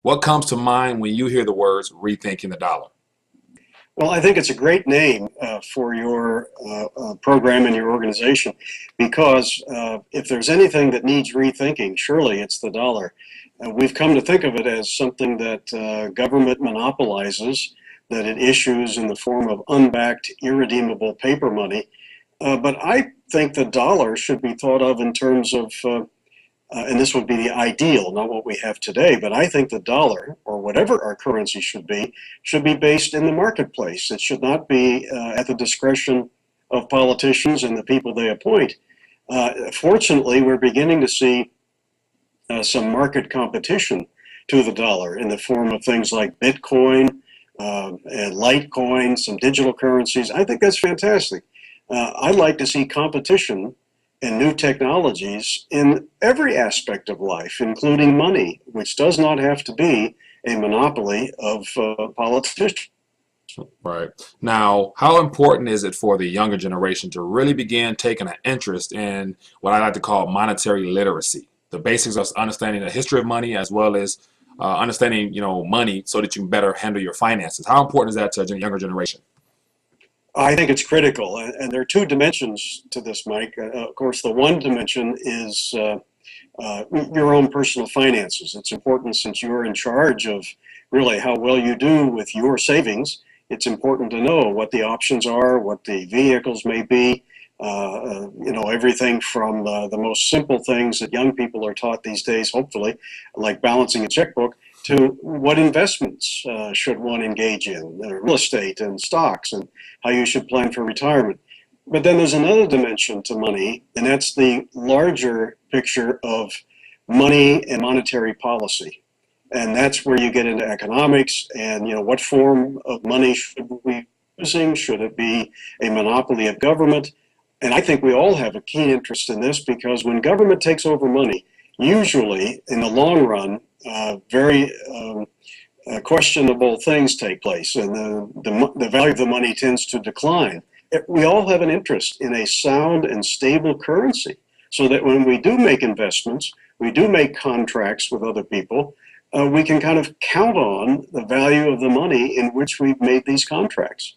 What comes to mind when you hear the words rethinking the dollar? Well, I think it's a great name for your program and your organization because if there's anything that needs rethinking, surely it's the dollar. We've come to think of it as something that government monopolizes, that it issues in the form of unbacked, irredeemable paper money. But I think the dollar should be thought of in terms of and this would be the ideal, not what we have today, but I think the dollar, or whatever our currency should be based in the marketplace. It should not be at the discretion of politicians and the people they appoint. Fortunately, we're beginning to see some market competition to the dollar in the form of things like Bitcoin and Litecoin, some digital currencies. I think that's fantastic. I'd like to see competition and new technologies in every aspect of life, including money, which does not have to be a monopoly of politicians. Right. Now, how important is it for the younger generation to really begin taking an interest in what I like to call monetary literacy, the basics of understanding the history of money as well as understanding, money so that you can better handle your finances? How important is that to a younger generation? I think it's critical, and there are two dimensions to this, Mike. Of course, the one dimension is your own personal finances. It's important since you're in charge of really how well you do with your savings. It's important to know what the options are, what the vehicles may be. Everything from the most simple things that young people are taught these days, hopefully, like balancing a checkbook, to what investments should one engage in, real estate and stocks, and how you should plan for retirement. But then there's another dimension to money, and that's the larger picture of money and monetary policy. And that's where you get into economics and, what form of money should we be using? Should it be a monopoly of government? And I think we all have a keen interest in this because when government takes over money, usually in the long run, very questionable things take place and the value of the money tends to decline. We all have an interest in a sound and stable currency so that when we do make investments, we do make contracts with other people, we can kind of count on the value of the money in which we've made these contracts.